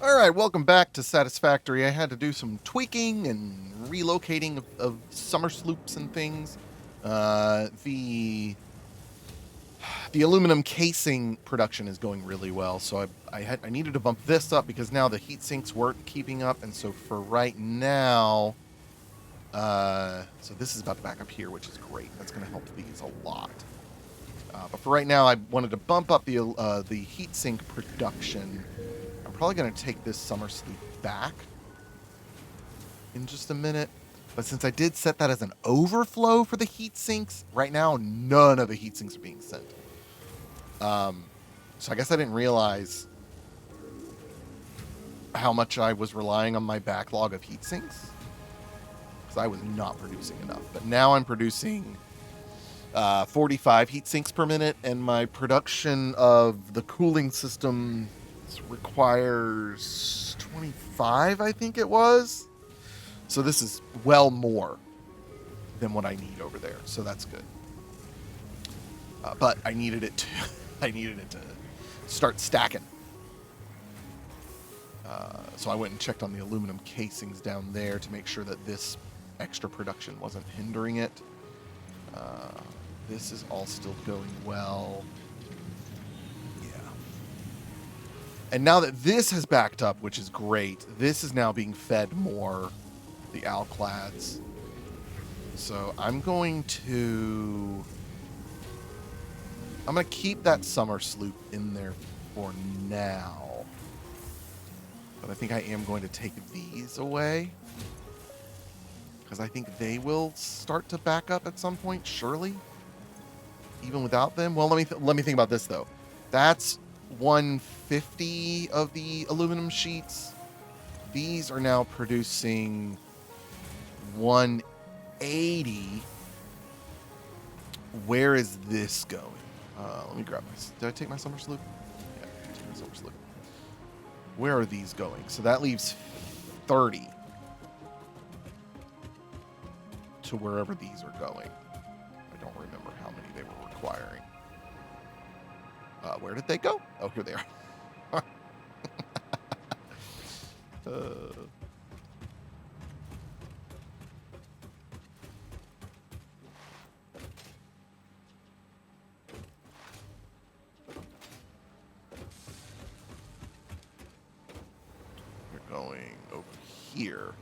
All right, welcome back to Satisfactory. I had to do some tweaking and relocating of summer sloops and things. The aluminum casing production is going really well, so I needed to bump this up because now the heat sinks weren't keeping up, and so for right now, so this is about to back up here, which is great. That's going to help these a lot. But for right now, I wanted to bump up the heat sink production. I'm probably going to take this summer sleep back in just a minute. But since I did set that as an overflow for the heat sinks, right now none of the heat sinks are being sent. So I guess I didn't realize how much I was relying on my backlog of heat sinks, because I was not producing enough. But now I'm producing 45 heat sinks per minute, and my production of the cooling system requires 25, I think it was. So this is well more than what I need over there, so that's good. But I needed it to, I needed it to start stacking. So I went and checked on the aluminum casings down there to make sure that this extra production wasn't hindering it. This is all still going well. Yeah. And now that this has backed up, which is great, this is now being fed more, the alclads. So I'm going to keep that summer sloop in there for now. But I think I am going to take these away, because I think they will start to back up at some point, surely, even without them. Well, let me think about this though. That's 150 of the aluminum sheets. These are now producing 180. Where is this going? Let me grab my. Did I take my summer sloop? Yeah, I took my summer sloop. Where are these going? So that leaves 30 to wherever these are going. I don't remember how many they were requiring. Where did they go? Oh, here they are. We're going over here.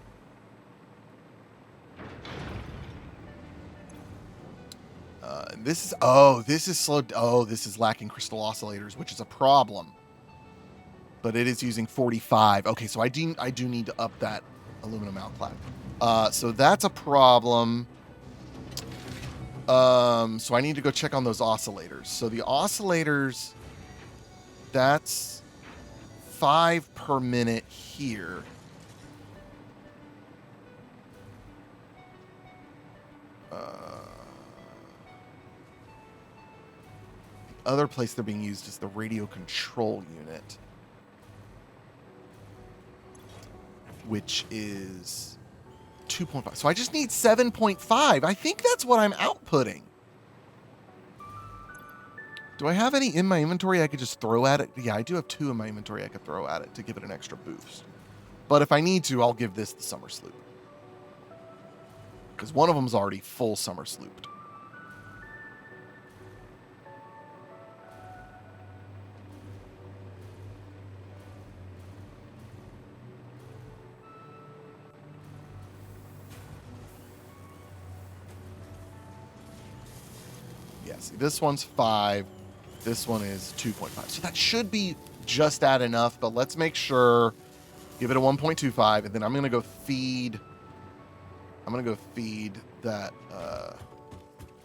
This is slow. Oh, this is lacking crystal oscillators, which is a problem. But it is using 45. Okay, so I do need to up that aluminum outclad. So that's a problem. So I need to go check on those oscillators. So the oscillators, that's 5 per minute here. The other place they're being used is the radio control unit, which is 2.5. So I just need 7.5. I think that's what I'm outputting. Do I have any in my inventory I could just throw at it? Yeah, I do have 2 in my inventory I could throw at it to give it an extra boost. But if I need to, I'll give this the summer sloop, because one of them's already full summer slooped. Yeah, see, this one's 5. This one is 2.5. So that should be just at enough, but let's make sure. Give it a 1.25, and then I'm going to go feed. I'm going to go feed that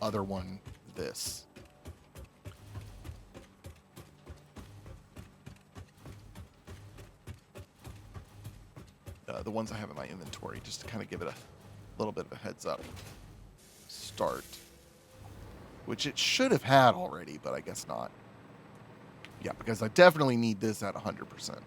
other one this. The ones I have in my inventory, just to kind of give it a little bit of a heads up start. Which it should have had already, but I guess not. Yeah, because I definitely need this at 100%.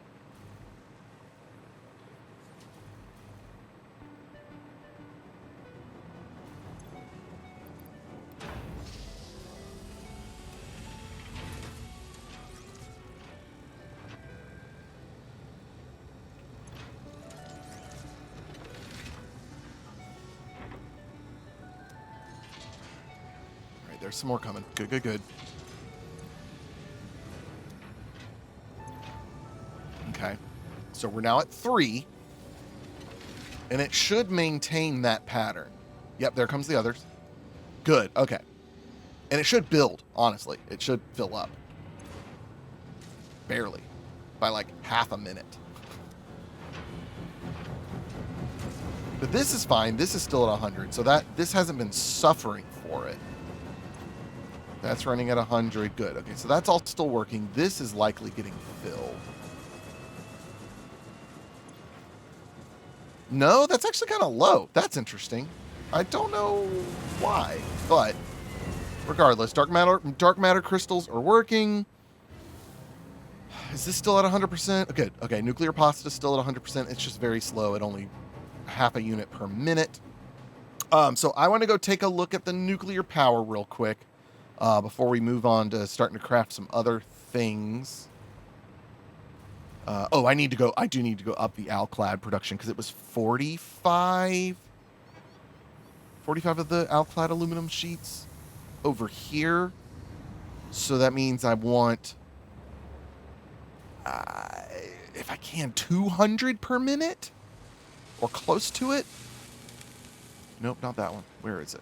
there's some more coming. Good, good, good. Okay. So we're now at 3. And it should maintain that pattern. Yep, there comes the others. Good, okay. And it should build, honestly. It should fill up. Barely. By like half a minute. But this is fine. This is still at 100. So this hasn't been suffering for it. That's running at 100. Good. Okay, so that's all still working. This is likely getting filled. No, that's actually kind of low. That's interesting. I don't know why, but regardless, dark matter crystals are working. Is this still at 100%? Good. Okay, nuclear pasta is still at 100%. It's just very slow at only half a unit per minute. So I want to go take a look at the nuclear power real quick before we move on to starting to craft some other things. I do need to go up the Alclad production because it was 45 of the Alclad aluminum sheets over here. So that means I want, if I can, 200 per minute or close to it. Nope, not that one. Where is it?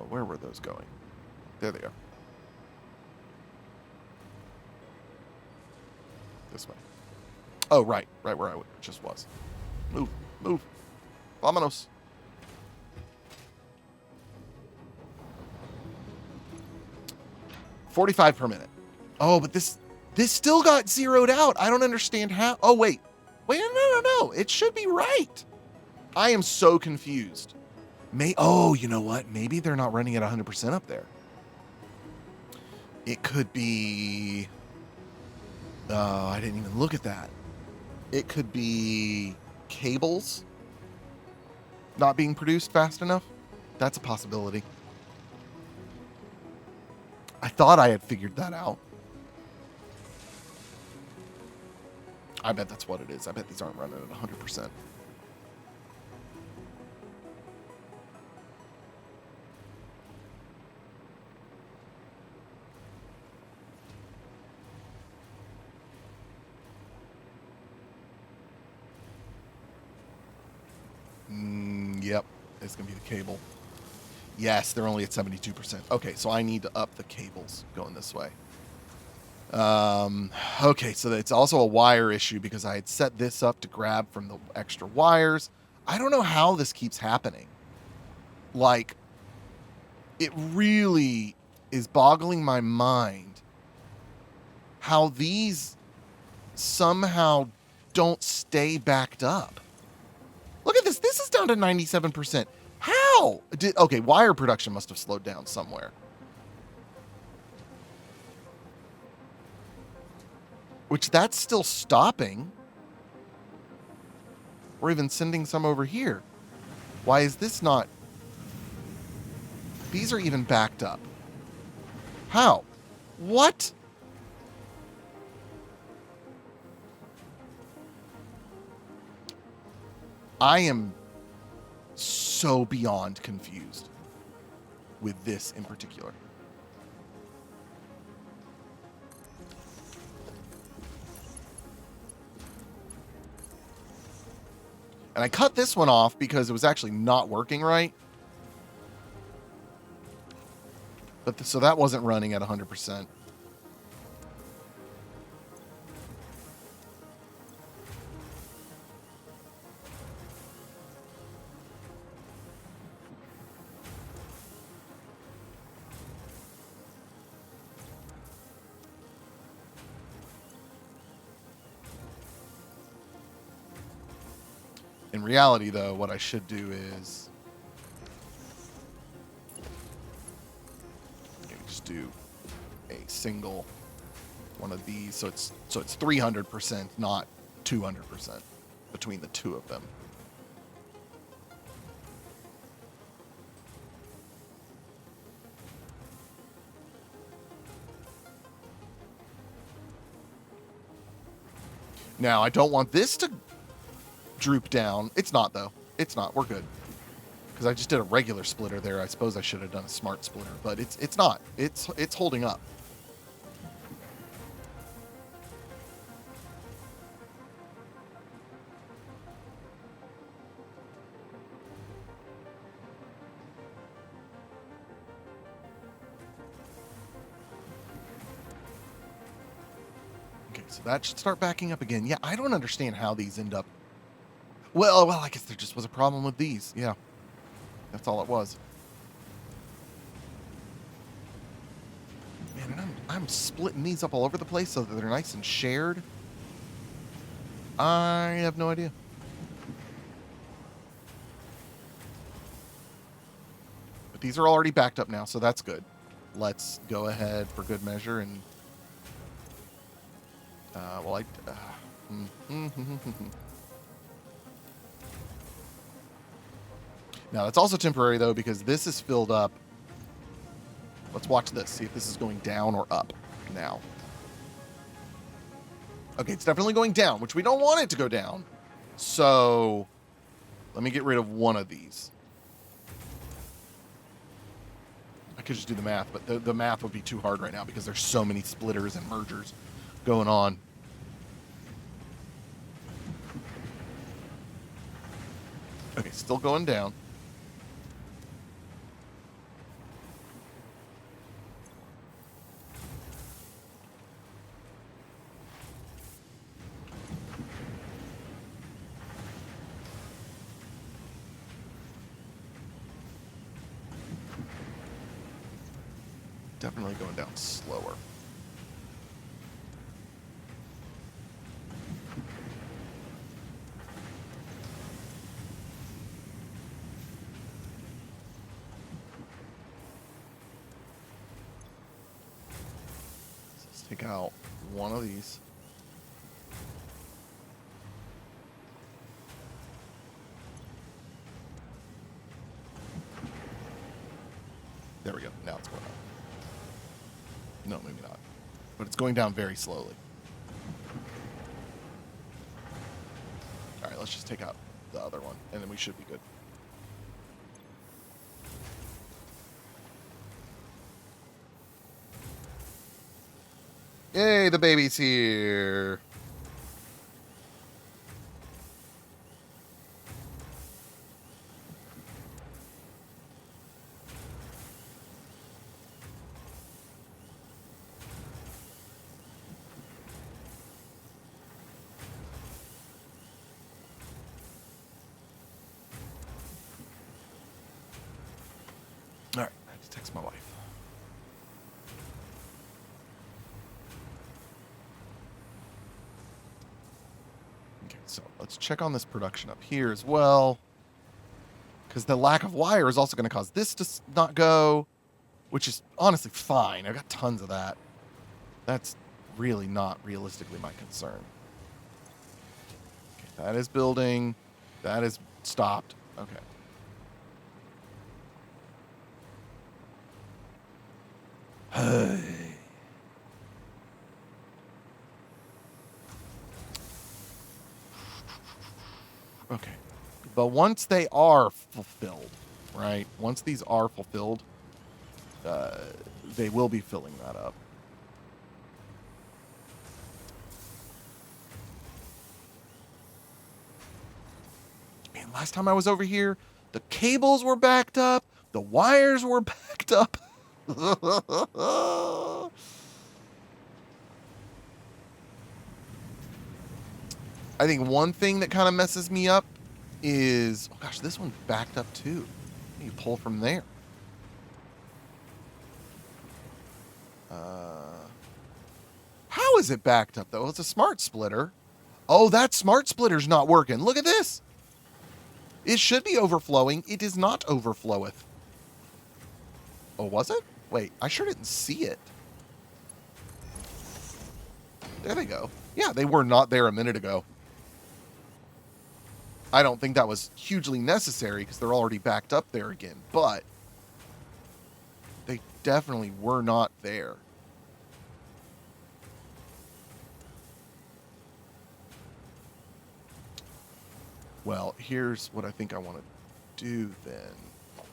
Where were those going? There they are. This way. Oh, right where I just was. Move. Vámonos. $45 per minute. Oh, but this still got zeroed out. I don't understand how. Oh, wait. No. It should be right. I am so confused. You know what? Maybe they're not running at 100% up there. It could be... Oh, I didn't even look at that. It could be cables not being produced fast enough. That's a possibility. I thought I had figured that out. I bet that's what it is. I bet these aren't running at 100%. Yep, it's going to be the cable. Yes, they're only at 72%. Okay, so I need to up the cables going this way. Okay, so it's also a wire issue because I had set this up to grab from the extra wires. I don't know how this keeps happening. Like, it really is boggling my mind how these somehow don't stay backed up. Look at this. This is down to 97%. How? Okay, wire production must have slowed down somewhere. Which that's still stopping. We're even sending some over here. Why is this not? These are even backed up. How? What? I am so beyond confused with this in particular. And I cut this one off because it was actually not working right. But so that wasn't running at 100%. In reality, though, what I should do is just do a single one of these, so it's 300%, not 200% between the two of them. Now, I don't want this to droop down. It's not, though. It's not. We're good. Because I just did a regular splitter there. I suppose I should have done a smart splitter, but it's not. It's holding up. Okay, so that should start backing up again. Yeah, I don't understand how these end up. Well, I guess there just was a problem with these. Yeah, that's all it was. Man, and I'm splitting these up all over the place so that they're nice and shared. I have no idea. But these are already backed up now, so that's good. Let's go ahead for good measure and... Now, that's also temporary, though, because this is filled up. Let's watch this, see if this is going down or up now. Okay, it's definitely going down, which we don't want it to go down. So, let me get rid of one of these. I could just do the math, but the math would be too hard right now because there's so many splitters and mergers going on. Okay, still going down. Definitely going down slower. Let's take out one of these. There we go. Now it's going up. No, maybe not. But it's going down very slowly. All right, let's just take out the other one, and then we should be good. Yay, the baby's here. All right, I have to text my wife. Okay, so let's check on this production up here as well. Because the lack of wire is also going to cause this to not go, which is honestly fine. I've got tons of that. That's really not realistically my concern. Okay, that is building. That is stopped. Okay. Okay. But once they are fulfilled, right? Once these are fulfilled, they will be filling that up. Man, last time I was over here, the cables were backed up. The wires were backed up. I think one thing that kind of messes me up is, oh gosh, this one's backed up too. You pull from there. How is it backed up though? It's a smart splitter. Oh, that smart splitter's not working. Look at this. It should be overflowing. It is not overfloweth. Oh, was it? Wait, I sure didn't see it. There they go. Yeah, they were not there a minute ago. I don't think that was hugely necessary because they're already backed up there again, but they definitely were not there. Well, here's what I think I want to do then.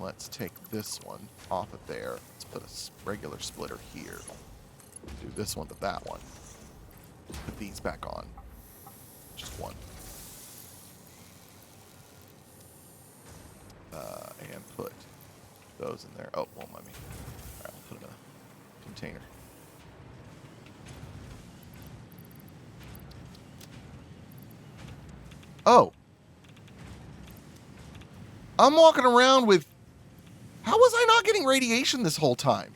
Let's take this one off of there. Let's put a regular splitter here. Do this one to that one. Put these back on. Just one. And put those in there. Oh, won't let me. All right, I'll put them in a container. Oh. I'm walking around with... How was I not getting radiation this whole time?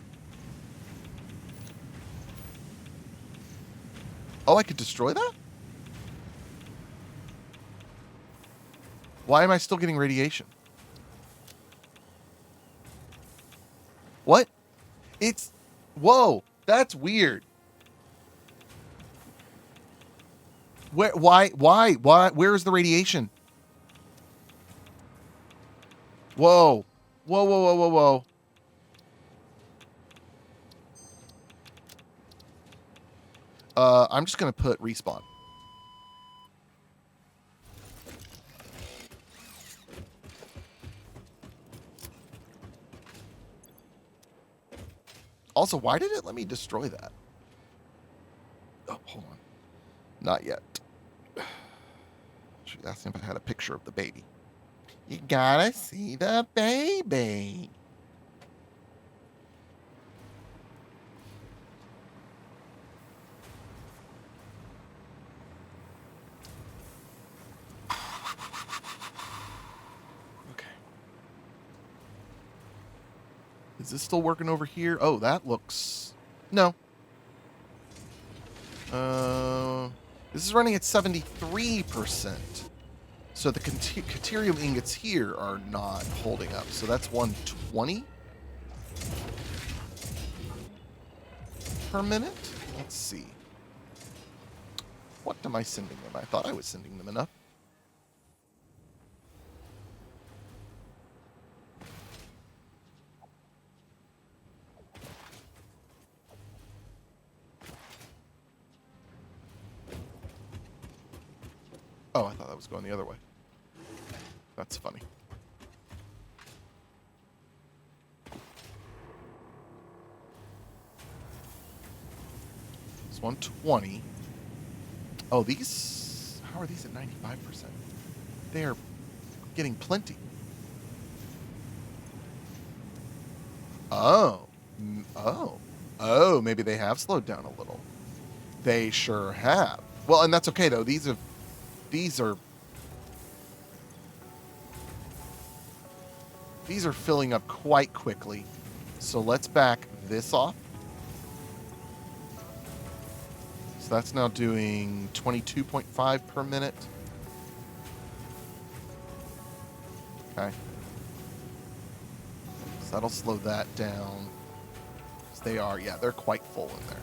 Oh, I could destroy that? Why am I still getting radiation? What? It's... Whoa, that's weird. Why, where is the radiation? Whoa. Whoa, whoa, whoa, whoa, whoa. I'm just going to put respawn. Also, why did it let me destroy that? Oh, hold on. Not yet. Should ask him if I had a picture of the baby. You gotta see the baby. Okay. Is this still working over here? Oh, that looks... No. This is running at 73%. So the Caterium ingots here are not holding up. So that's 120 per minute. Let's see. What am I sending them? I thought I was sending them enough. Oh, I thought that was going the other way. That's funny. It's 120. Oh, these... How are these at 95%? They're getting plenty. Oh. Oh. Oh, maybe they have slowed down a little. They sure have. Well, and that's okay, though. These are filling up quite quickly. So let's back this off. So that's now doing 22.5 per minute. Okay. So that'll slow that down. They are, yeah, they're quite full in there.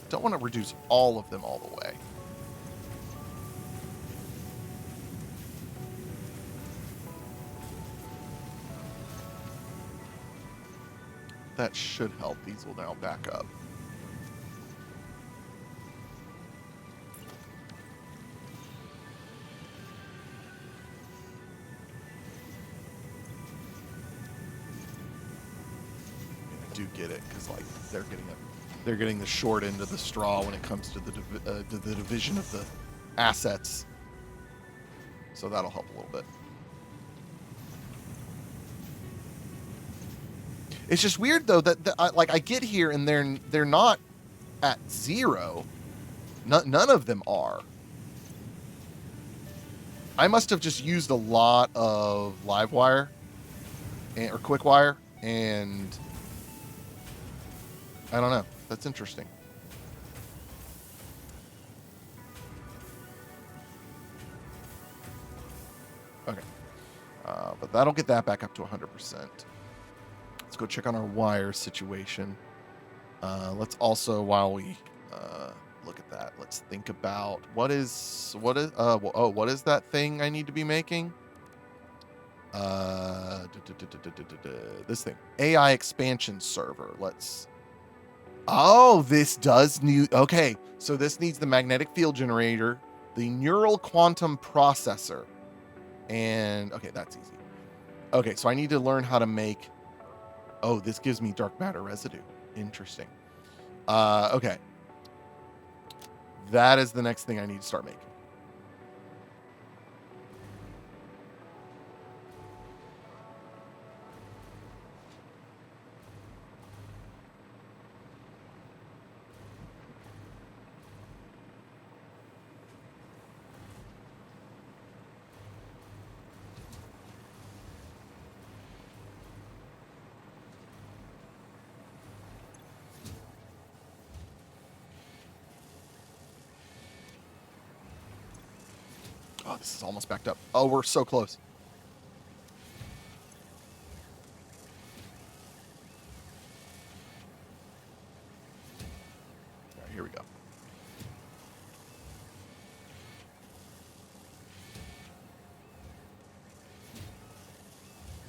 Don't want to reduce all of them all the way. That should help. These will now back up. I do get it, because like they're getting the short end of the straw when it comes to the division of the assets. So that'll help a little bit. It's just weird though that like I get here and they're not at zero. None of them are. I must have just used a lot of live wire or quick wire, and I don't know. That's interesting. Okay, but that'll get that back up to 100%. Let's go check on our wire situation. Let's also, while we look at that, let's think about what is that thing I need to be making? This thing, AI expansion server. Oh, this does need. Okay, so this needs the magnetic field generator The neural quantum processor. And, okay, that's easy. Okay, so I need to learn how to make... Oh, this gives me dark matter residue. Interesting. Okay. That is the next thing I need to start making. Oh, this is almost backed up. Oh, we're so close. All right, here we go.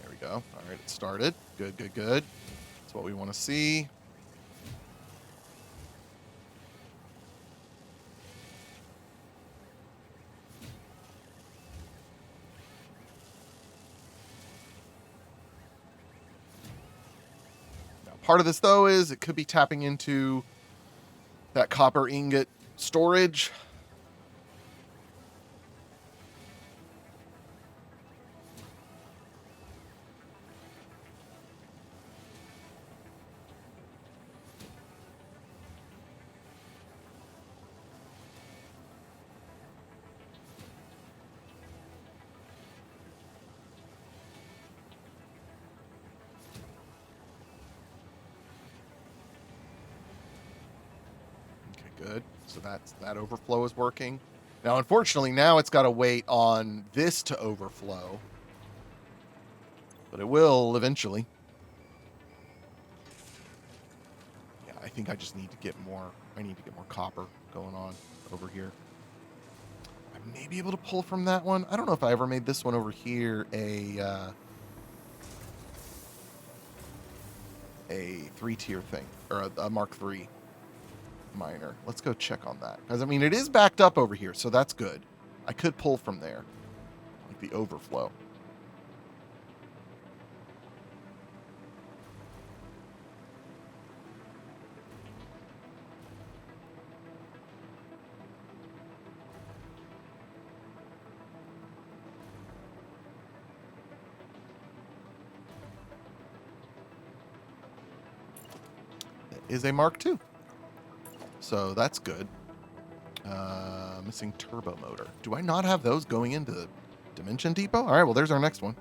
There we go. All right, it started. Good, good, good. That's what we want to see. Part of this, though, is it could be tapping into that copper ingot storage. Good. So that overflow is working. Now, unfortunately, now it's got to wait on this to overflow. But it will eventually. Yeah, I think I just need to get more. I need to get more copper going on over here. I may be able to pull from that one. I don't know if I ever made this one over here a 3-tier thing. Or a Mark III miner. Let's go check on that. Because, I mean, it is backed up over here, so that's good. I could pull from there. Like the overflow. It is a Mark II. So that's good. Missing turbo motor. Do I not have those going into the Dimension Depot? All right, well, there's our next one.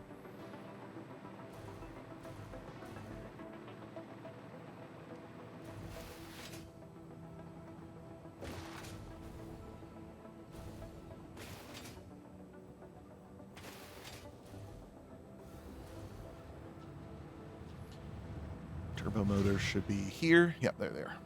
Turbo motor should be here. Yep, there they are.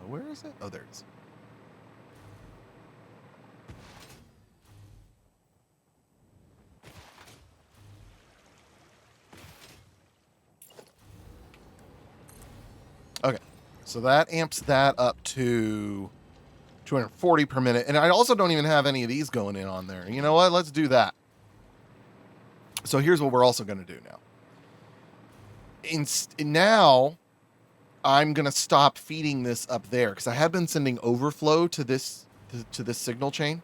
Where is it? Oh, there it is. Okay, so that amps that up to 240 per minute. And I also don't even have any of these going in on there. You know what? Let's do that. So here's what we're also going to do now. Now, I'm going to stop feeding this up there because I have been sending overflow to this signal chain.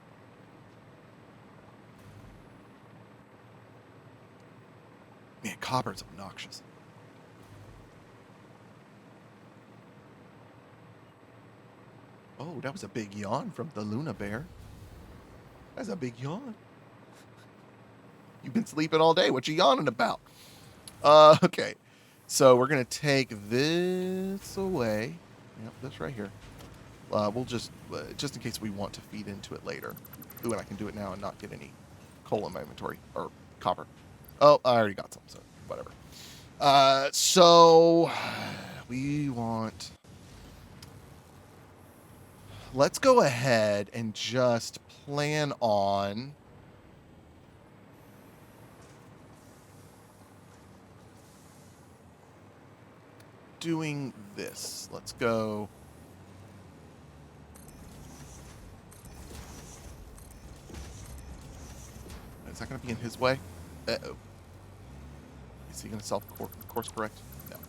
Man, copper's obnoxious. Oh, that was a big yawn from the Luna Bear. That's a big yawn. You've been sleeping all day. What you yawning about? Okay. So we're going to take this away. Yep, this right here. We'll just in case we want to feed into it later. Ooh, and I can do it now and not get any coal in my inventory. Or copper. Oh, I already got some, so whatever. So we want... Let's go ahead and just plan on... doing this. Let's go... Is that going to be in his way? Uh-oh. Is he going to self-course correct? No. Okay,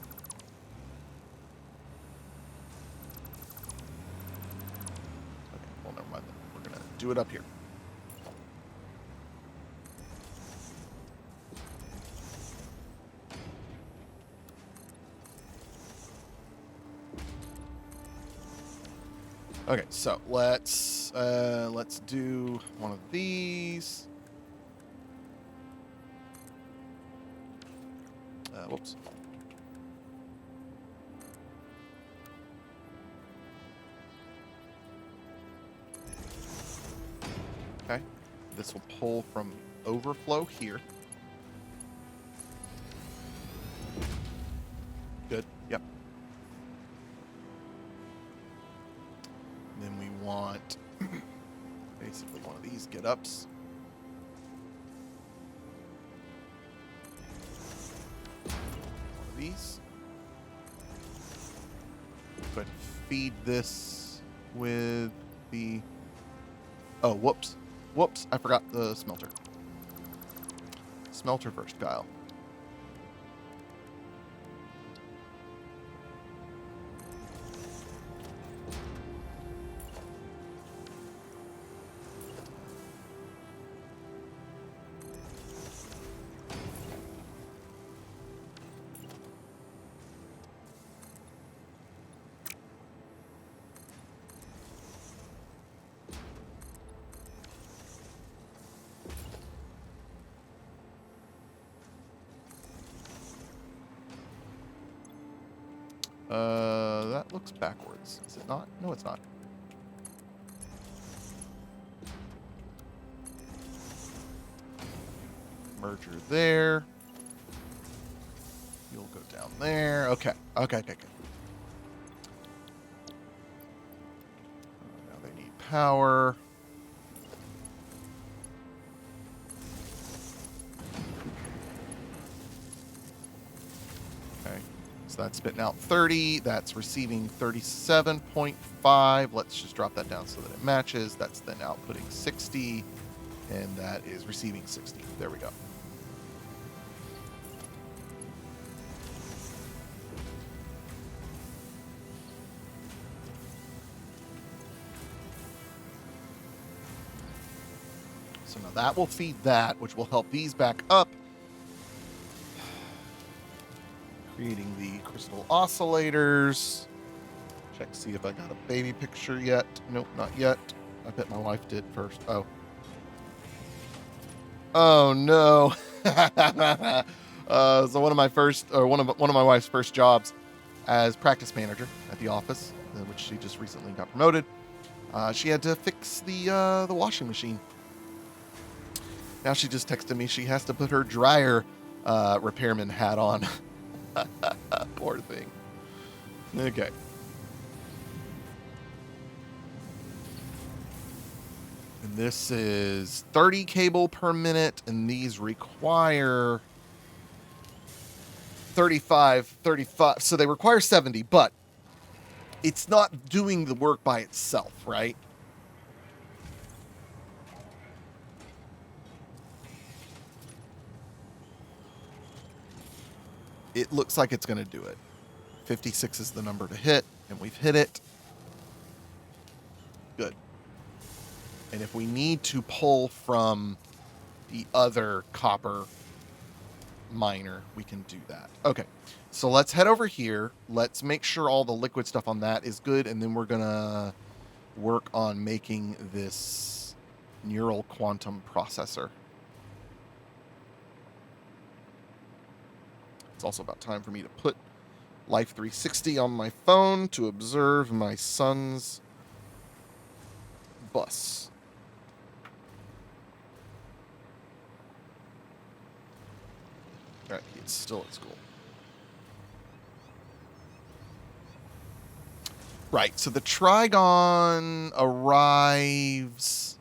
well, never mind then. We're going to do it up here. Okay, so let's do one of these. Whoops. Okay, this will pull from overflow here. Good. Yep. And then we want basically one of these get-ups. One of these. Go ahead and feed this with the... Oh, whoops. Whoops, I forgot the smelter. Smelter first, Kyle. That looks backwards. Is it not? No, it's not. Merger there. You'll go down there. Okay. Okay. Now they need power. Okay. So that's spitting out 30. That's receiving 37.5. Let's just drop that down so that it matches. That's then outputting 60. And that is receiving 60. There we go. So now that will feed that, which will help these back up. Creating the crystal oscillators. Check to see if I got a baby picture yet. Nope, not yet. I bet my wife did first. Oh. Oh no. So one of my wife's first jobs as practice manager at the office, which she just recently got promoted. She had to fix the washing machine. Now she just texted me she has to put her dryer repairman hat on. Poor thing. Okay. And this is 30 cable per minute, and these require 35. So they require 70, but it's not doing the work by itself, right? It looks like it's going to do it. 56 is the number to hit, and we've hit it. Good. And if we need to pull from the other copper miner, we can do that. Okay, so let's head over here. Let's make sure all the liquid stuff on that is good, and then we're going to work on making this neural quantum processor. also about time for me to put Life 360 on my phone to observe my son's bus. All right, he's still at school. Right, so the Trigon arrives.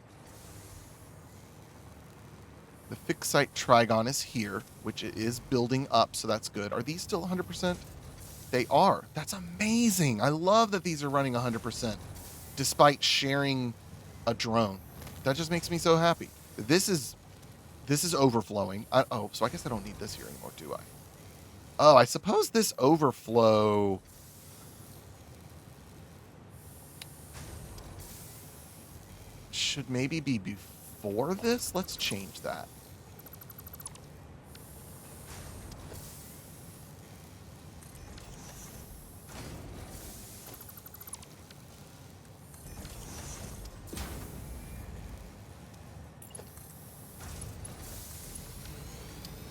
The FICSIT Trigon is here, which it is building up, so that's good. Are these still 100%? They are. That's amazing. I love that these are running 100%, despite sharing a drone. That just makes me so happy. This is overflowing. Oh, so I guess I don't need this here anymore, do I? Oh, I suppose this overflow should maybe be before this. Let's change that.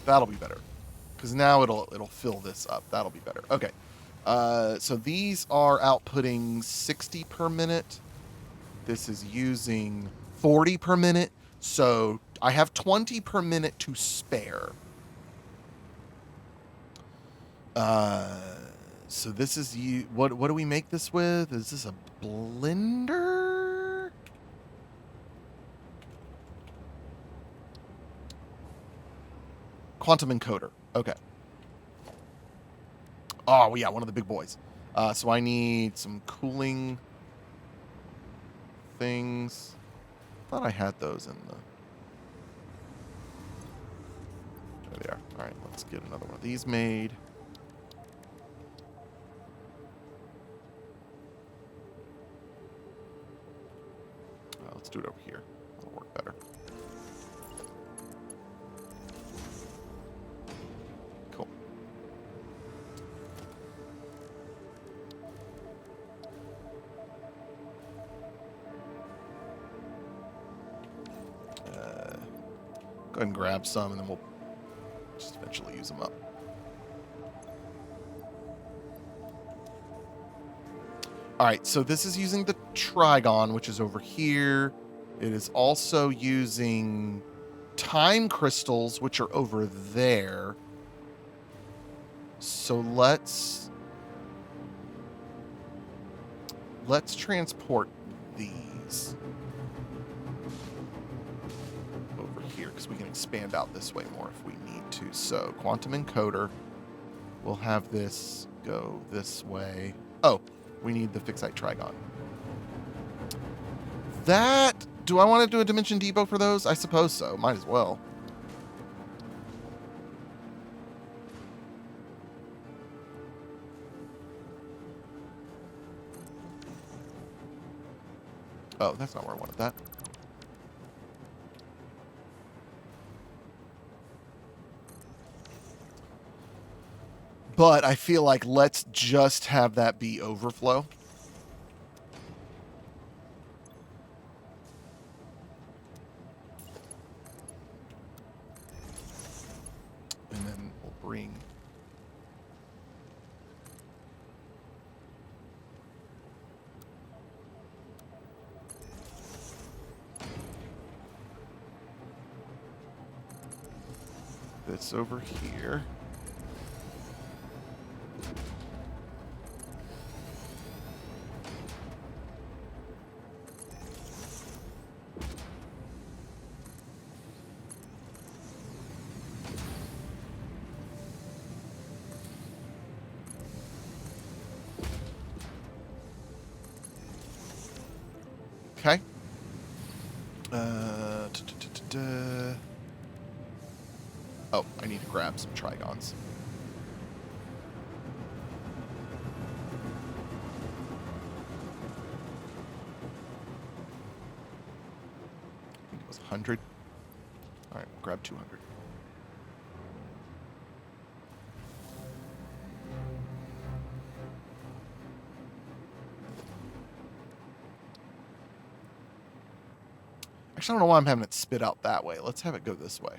That'll be better, because now it'll fill this up. That'll be better. Okay. So these are outputting 60 per minute. This is using 40 per minute. So I have 20 per minute to spare. So this is what do we make this with? Is this a blender? Quantum encoder. Okay. Oh, yeah, one of the big boys. So I need some cooling things. Thought I had those in the... There they are. All right, let's get another one of these made. Let's do it over here. That'll work better. Cool. Go ahead and grab some, and then we'll just eventually use them up. All right, so this is using the Trigon, which is over here. It is also using time crystals, which are over there. So let's transport these over here, because we can expand out this way more if we need to. So quantum encoder, we'll have this go this way. Oh, we need the FICSIT Trigon. Do I want to do a Dimension Depot for those? I suppose so. Might as well. Oh, that's not where I wanted that. But I feel like let's just have that be overflow. And then we'll bring... this over here. Okay. Oh, I need to grab some Trigons. I think it was 100. All right, we'll grab 200. Actually, I don't know why I'm having it spit out that way. Let's have it go this way.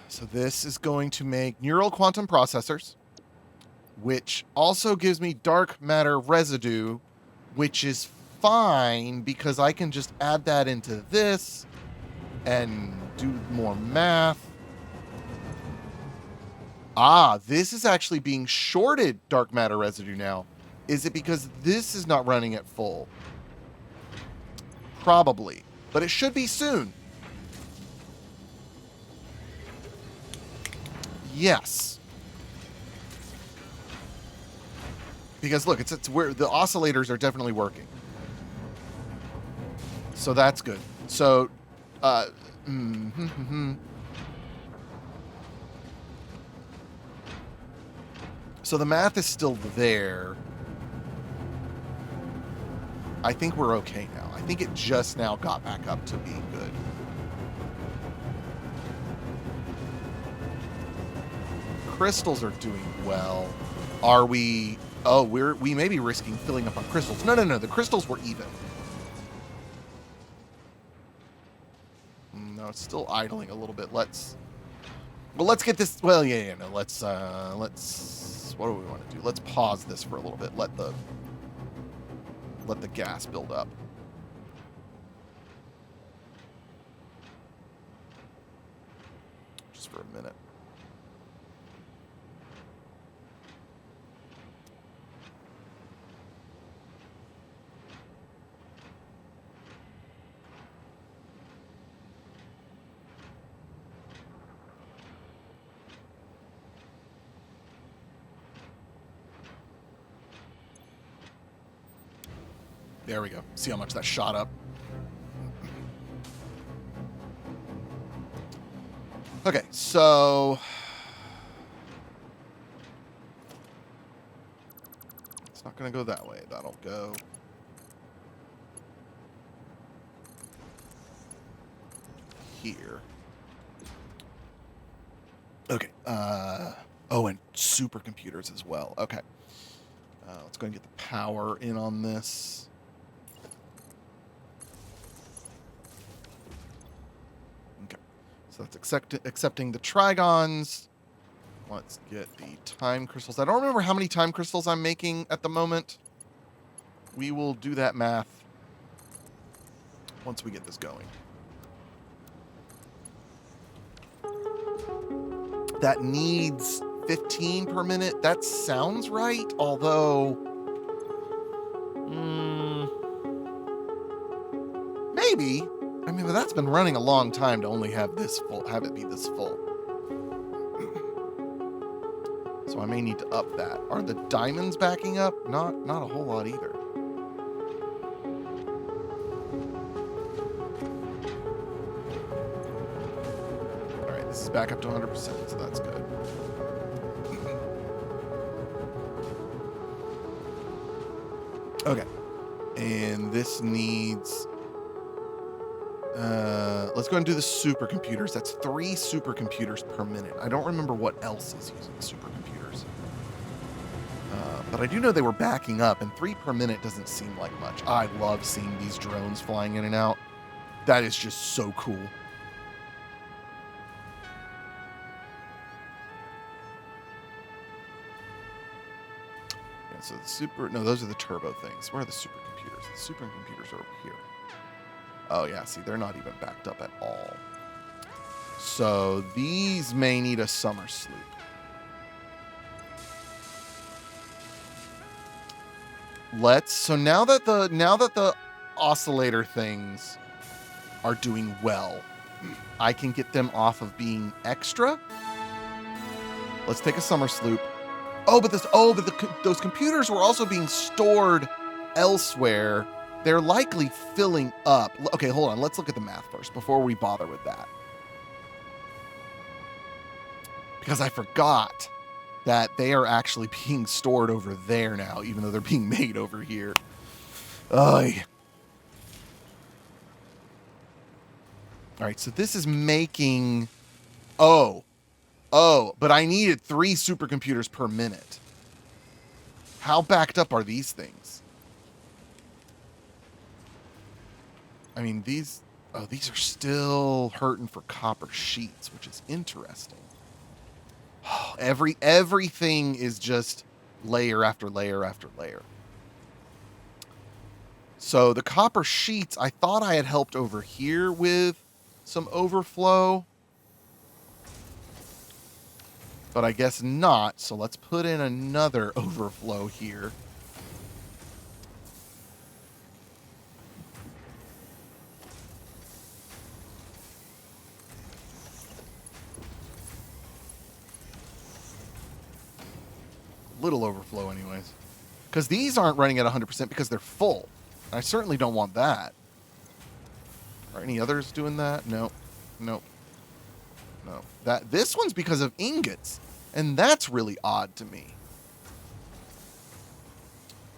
So this is going to make neural quantum processors, which also gives me dark matter residue, which is fine because I can just add that into this and do more math. Ah, this is actually being shorted dark matter residue now. Is it because this is not running at full? Probably, but it should be soon. Yes. Because look, it's where the oscillators are definitely working. So that's good. So, so the math is still there. I think we're okay now. I think it just now got back up to being good. Crystals are doing well. Are we? Oh, we may be risking filling up on crystals. No. The crystals were even. No, it's still idling a little bit. Let's get this. Well, yeah. No, let's. What do we want to do? Let's pause this for a little bit. Let the gas build up. Just for a minute. There we go. See how much that shot up. Okay, so it's not going to go that way. That'll go here. Okay. Oh, and supercomputers as well. Okay. Let's go and get the power in on this. Okay. So that's accepting the trigons. Let's get the time crystals. I don't remember how many time crystals I'm making at the moment. We will do that math once we get this going. That needs 15 per minute. That sounds right, although maybe. I mean, but that's been running a long time to only have this full, have it be this full. So I may need to up that. Are the diamonds backing up? Not a whole lot either. All right, this is back up to 100%, so that's good. Okay, and this needs. Let's go and do the supercomputers. That's 3 supercomputers per minute. I don't remember what else is using supercomputers. But I do know they were backing up, and 3 per minute doesn't seem like much. I love seeing these drones flying in and out. That is just so cool. Yeah, so those are the turbo things. Where are the supercomputers? The supercomputers are over here. Oh, yeah, see, they're not even backed up at all. So these may need a summer sleep. So now that the oscillator things are doing well, I can get them off of being extra. Let's take a summer sloop. But those computers were also being stored elsewhere. They're likely filling up. Okay, hold on. Let's look at the math first before we bother with that. Because I forgot that they are actually being stored over there now, even though they're being made over here. All right, so this is making... but I needed 3 supercomputers per minute. How backed up are these things? I mean, these... Oh, these are still hurting for copper sheets, which is interesting. Everything is just layer after layer after layer. So the copper sheets, I thought I had helped over here with some overflow, but I guess not. So let's put in another overflow here. Little overflow anyways. Because these aren't running at 100% because they're full. I certainly don't want that. Are any others doing that? No. Nope. No. This one's because of ingots. And that's really odd to me.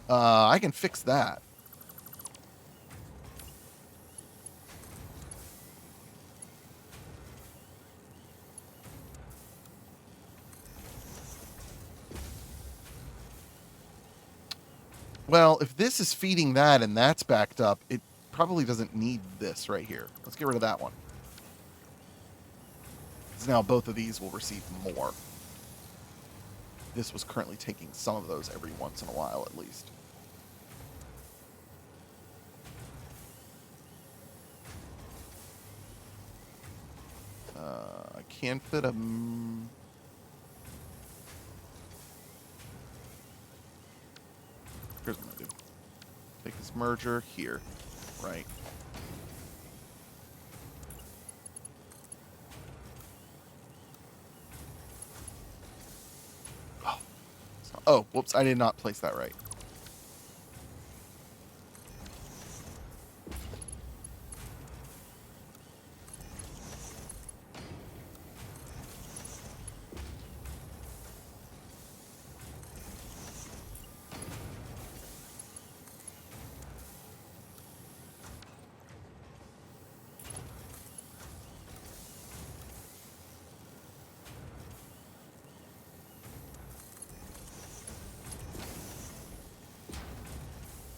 I can fix that. Well, if this is feeding that and that's backed up, it probably doesn't need this right here. Let's get rid of that one. Because now both of these will receive more. This was currently taking some of those every once in a while, at least. I can fit a... Here's what I'm going to do. Take this merger here. Right. Oh, whoops. I did not place that right.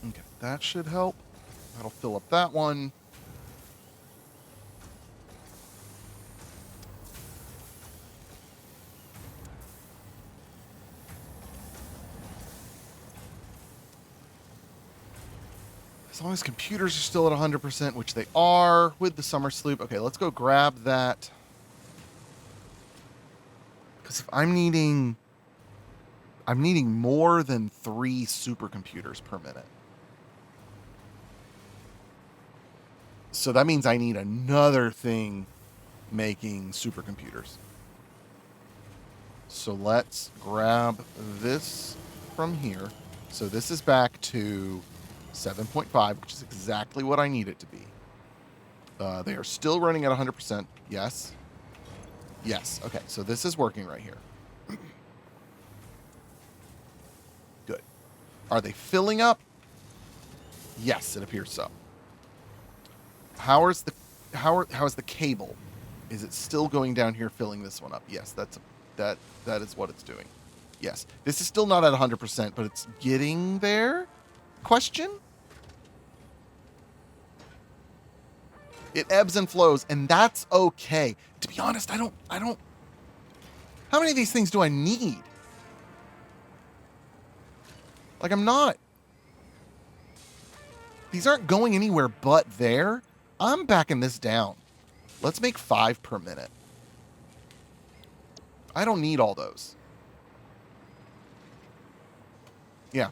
Okay, that should help. That'll fill up that one. As long as computers are still at 100%, which they are with the summer sloop. Okay, let's go grab that. Because if I'm needing more than 3 supercomputers per minute. So that means I need another thing making supercomputers. So let's grab this from here. So this is back to 7.5, which is exactly what I need it to be. They are still running at 100%. Yes. Yes. Okay, so this is working right here. Good. Are they filling up? Yes, it appears so. How is the cable? Is it still going down here filling this one up? Yes, that is what it's doing. Yes. This is still not at 100%, but it's getting there? Question? It ebbs and flows, and that's okay. To be honest, I don't how many of these things do I need? Like, I'm not. These aren't going anywhere but there. I'm backing this down. Let's make 5 per minute. I don't need all those. Yeah,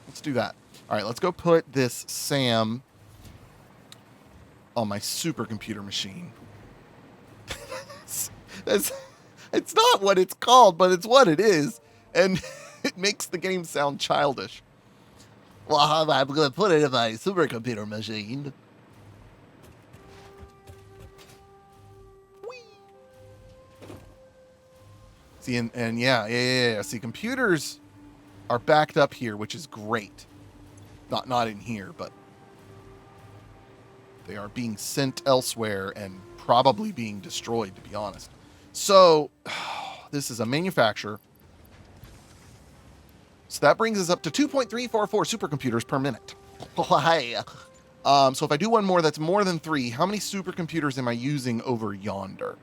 let's do that. All right, let's go put this SAM on my supercomputer machine. It's not what it's called, but it's what it is. And it makes the game sound childish. Well, I'm going to put it in my supercomputer machine. Whee! See, and yeah. See, computers are backed up here, which is great. Not in here, but they are being sent elsewhere and probably being destroyed, to be honest. So, this is a manufacturer. So that brings us up to 2.344 supercomputers per minute. Why? So if I do one more, that's more than 3. How many supercomputers am I using over yonder?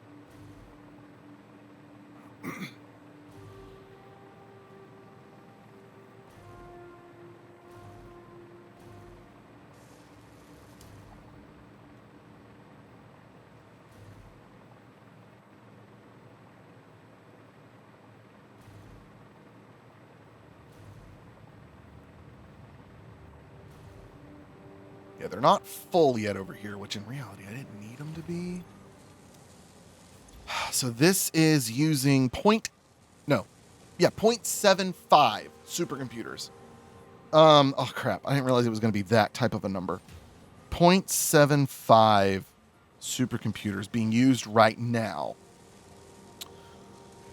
Yeah, they're not full yet over here, which in reality I didn't need them to be. So this is using 0.75 supercomputers. Oh crap, I didn't realize it was going to be that type of a number. 0.75 supercomputers being used right now.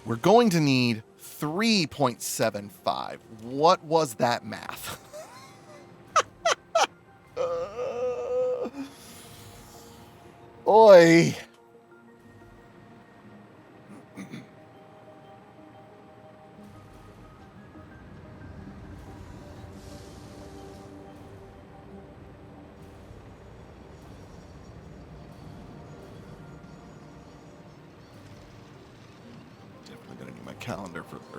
We're going to need 3.75. What was that math? Oi. Definitely gonna need my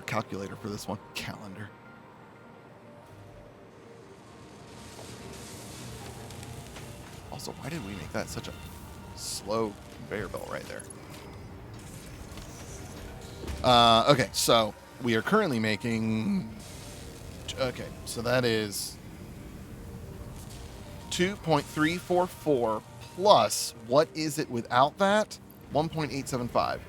calculator for this one. Calendar. Also, why did we make that such a slow conveyor belt right there? Okay, so we are currently making... Okay, so that is 2.344 plus, what is it without that? 1.875.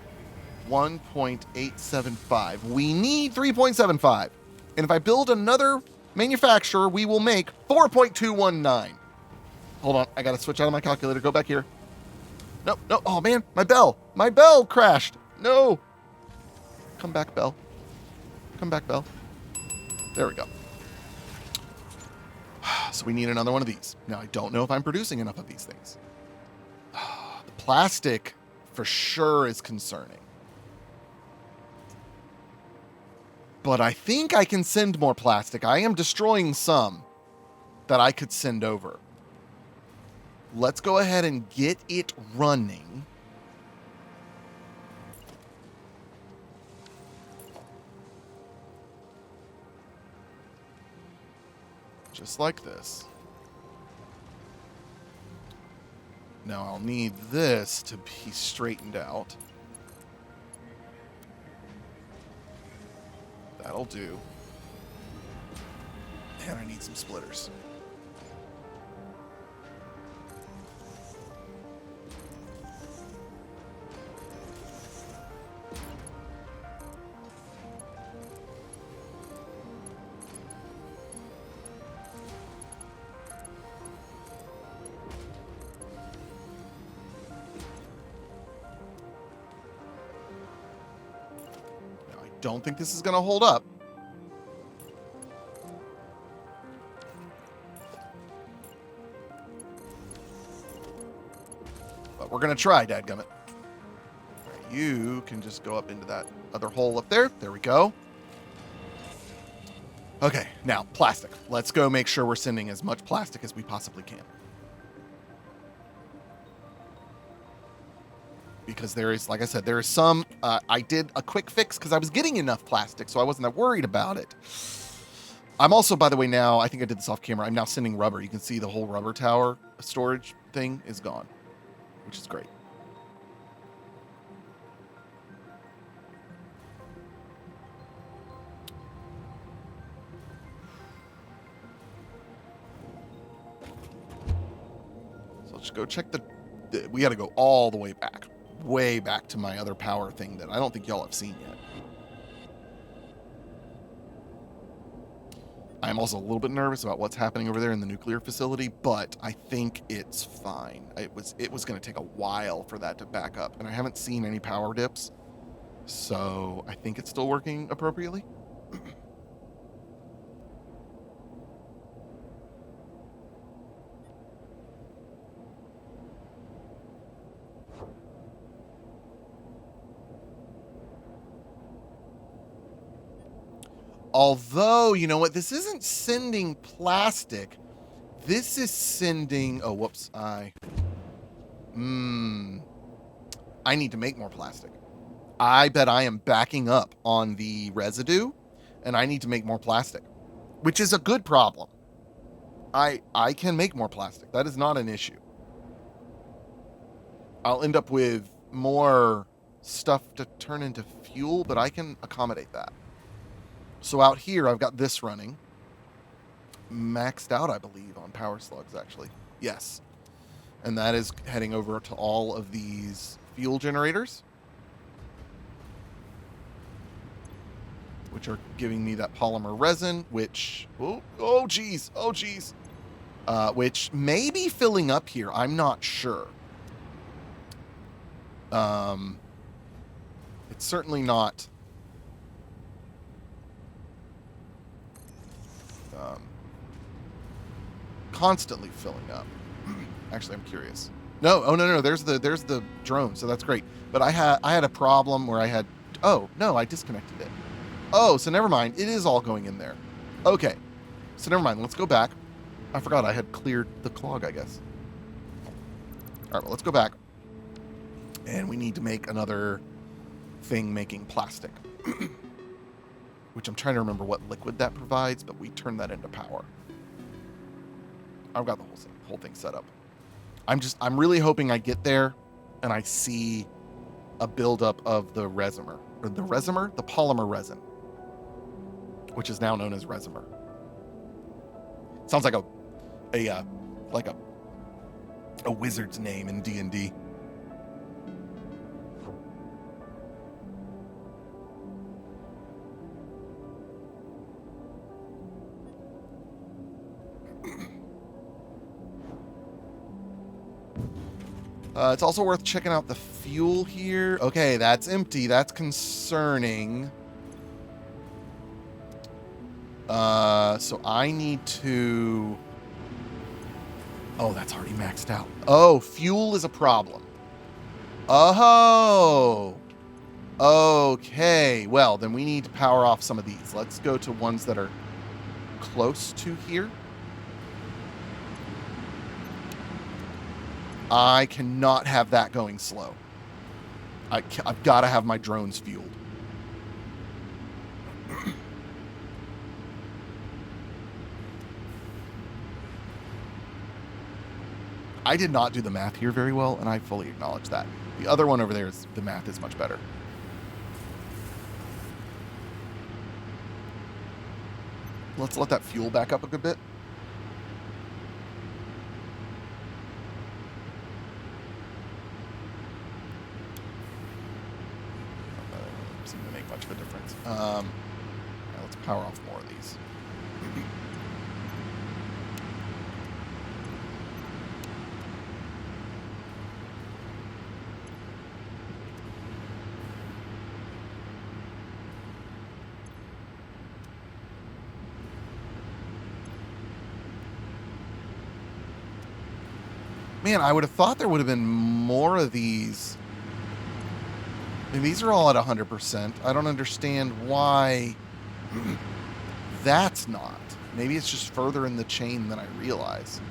1.875. We need 3.75. And if I build another manufacturer, we will make 4.219. Hold on, I gotta switch out of my calculator. Go back here. No. Oh man, my bell. My bell crashed. No. Come back, bell. Come back, bell. There we go. So we need another one of these. Now, I don't know if I'm producing enough of these things. The plastic for sure is concerning. But I think I can send more plastic. I am destroying some that I could send over. Let's go ahead and get it running. Just like this. Now I'll need this to be straightened out. That'll do. And I need some splitters. Don't think this is going to hold up. But we're going to try, dadgummit. Right, you can just go up into that other hole up there. There we go. Okay, now plastic. Let's go make sure we're sending as much plastic as we possibly can. Because there is, like I said, there is some, I did a quick fix because I was getting enough plastic, so I wasn't that worried about it. I'm also, by the way, now, I think I did this off camera, I'm now sending rubber. You can see the whole rubber tower storage thing is gone, which is great. So let's go check we got to go all the way back. Way back to my other power thing that I don't think y'all have seen yet. I'm also a little bit nervous about what's happening over there in the nuclear facility, but I think it's fine. It was going to take a while for that to back up, and I haven't seen any power dips, so I think it's still working appropriately. Although, you know what? This isn't sending plastic. This is sending... Oh, whoops. I need to make more plastic. I bet I am backing up on the residue, and I need to make more plastic, which is a good problem. I can make more plastic. That is not an issue. I'll end up with more stuff to turn into fuel, but I can accommodate that. So out here, I've got this running. Maxed out, I believe, on power slugs, actually. Yes. And that is heading over to all of these fuel generators, which are giving me that polymer resin, which... Oh, geez. Which may be filling up here. I'm not sure. It's certainly not... constantly filling up. Actually, I'm curious. No. There's the drone, so that's great. But I had a problem where I had... Oh, no, I disconnected it. Oh, so never mind. It is all going in there. Okay. So never mind. Let's go back. I forgot I had cleared the clog, I guess. All right, well, let's go back. And we need to make another thing making plastic. Which I'm trying to remember what liquid that provides, but we turn that into power. I've got the whole thing set up. I'm really hoping I get there and I see a buildup of the resin. Or the polymer resin, which is now known as resin. Sounds like a wizard's name in D&D. It's also worth checking out the fuel here. Okay, that's empty. That's concerning. So I need to... Oh, that's already maxed out. Oh, fuel is a problem. Oh. Okay. Well, then we need to power off some of these. Let's go to ones that are close to here. I cannot have that going slow. I've got to have my drones fueled. I did not do the math here very well, and I fully acknowledge that. The other one over there, the math is much better. Let's let that fuel back up a good bit. Seem to make much of a difference. Let's power off more of these. Man, I would have thought there would have been more of these. I mean, these are all at 100%. I don't understand why that's not. Maybe it's just further in the chain than I realize.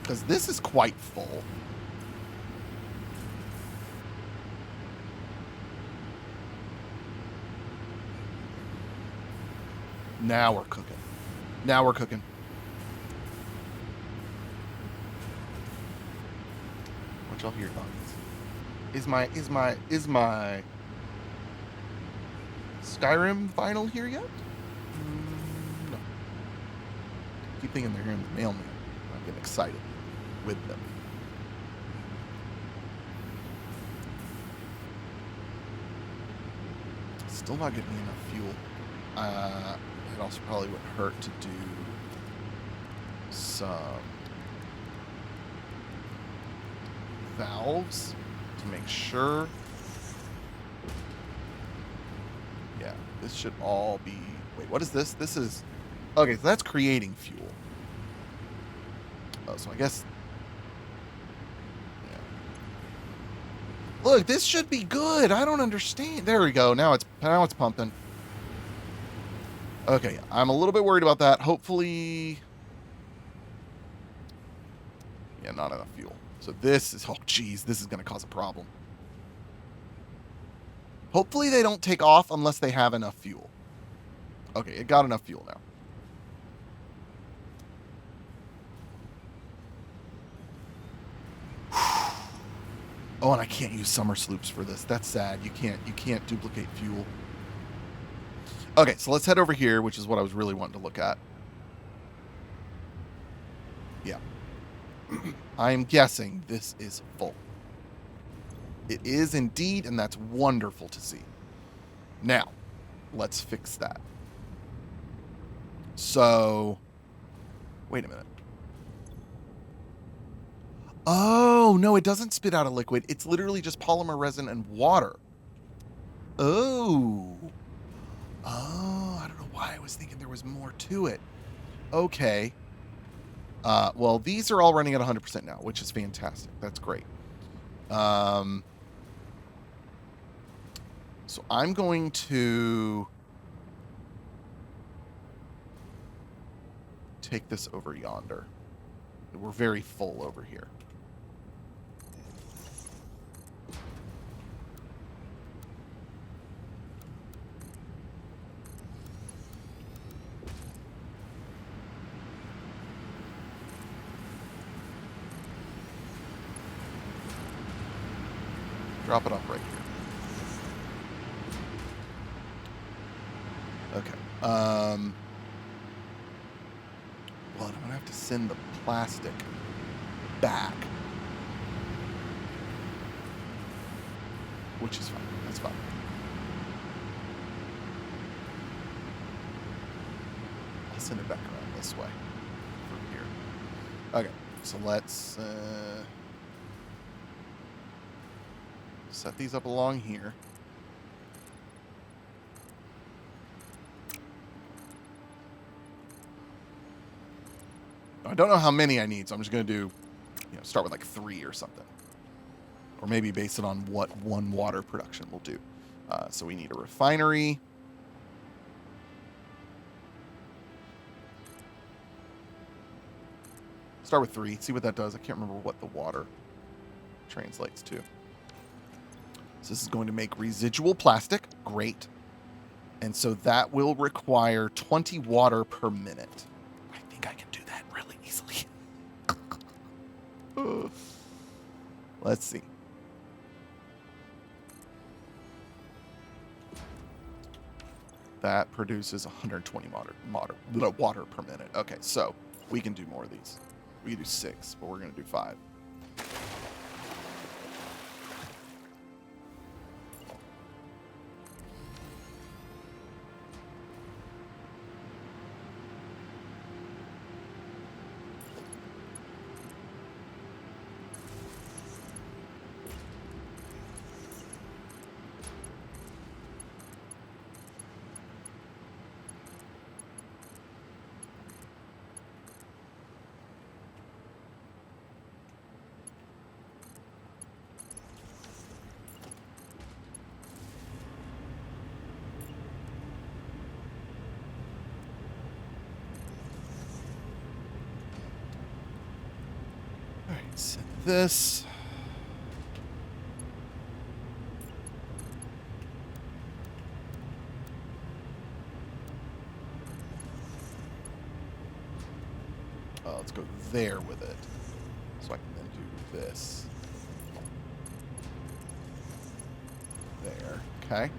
Because this is quite full. Now we're cooking. Now we're cooking. What y'all hear, thoughts? Is my Skyrim final here yet? No. Keep thinking they're hearing the mailman. I'm getting excited with them. Still not getting me enough fuel. It also probably wouldn't hurt to do some valves to make sure. Yeah, this should all be... Wait, what is this? This is... Okay, so that's creating fuel. Oh, so I guess Look, this should be good. I don't understand. There we go. Now it's pumping. Okay, I'm a little bit worried about that. Hopefully, yeah, not enough fuel. So this is, oh geez, this is going to cause a problem. Hopefully they don't take off unless they have enough fuel. Okay, it got enough fuel now. Oh, and I can't use summer sloops for this. That's sad. You can't duplicate fuel. Okay, so let's head over here, which is what I was really wanting to look at. Yeah. I am guessing this is full. It is indeed, and that's wonderful to see. Now, let's fix that. So, wait a minute. Oh, no, it doesn't spit out a liquid. It's literally just polymer resin and water. Oh. Oh, I don't know why I was thinking there was more to it. Okay. Well, these are all running at 100% now, which is fantastic. That's great. So I'm going to take this over yonder. We're very full over here. Drop it off right here. Okay. Well, I'm going to have to send the plastic back. Which is fine. That's fine. I'll send it back around this way. From here. Okay. So let's set these up along here. I don't know how many I need, so I'm just going to do, start with like 3 or something. Or maybe base it on what one water production will do. So we need a refinery. Start with 3, see what that does. I can't remember what the water translates to. So this is going to make residual plastic. Great. And so that will require 20 water per minute. I think I can do that really easily. Let's see. That produces 120 water per minute. Okay, so we can do more of these. We can do 6, but we're going to do 5. Set this. Let's go there with it. So I can then do this. There. Okay.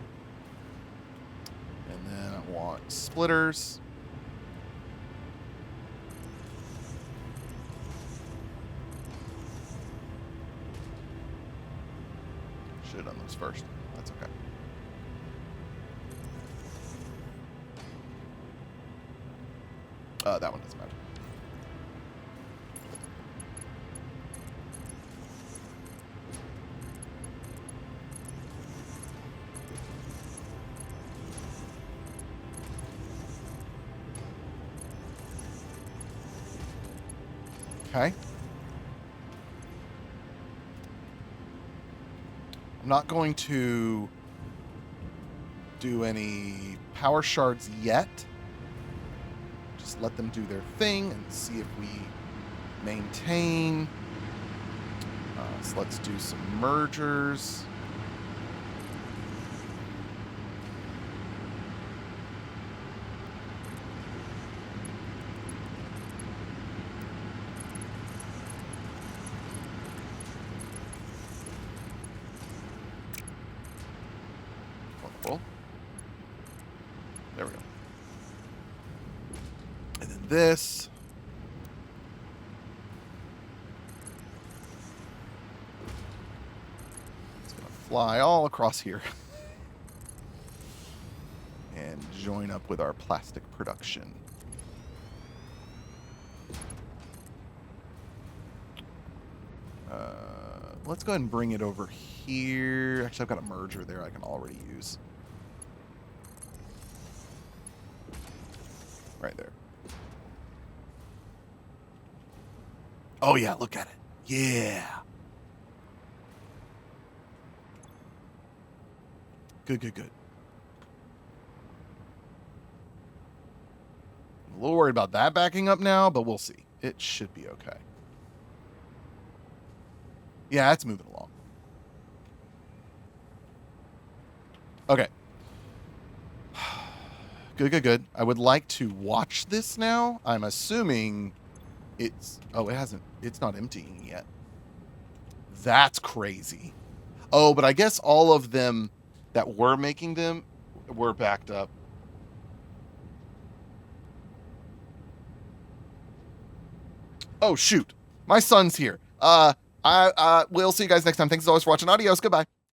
And then I want splitters. Should have done those first. That's okay. That one doesn't matter. Okay. I'm I'm not going to do any power shards yet. Just let them do their thing and see if we maintain. So let's do some mergers. Wonderful. There we go. And then this. It's going to fly all across here. And join up with our plastic production. Let's go ahead and bring it over here. Actually, I've got a merger there I can already use. Right there. Oh, yeah, look at it. Yeah. Good, good, good. I'm a little worried about that backing up now, but we'll see. It should be okay. Yeah, it's moving along. Okay. Good, good, good. I would like to watch this now. I'm assuming it's... Oh, it hasn't... It's not emptying yet. That's crazy. Oh, but I guess all of them that were making them were backed up. Oh, shoot. My son's here. We'll see you guys next time. Thanks as always for watching. Adios. Goodbye.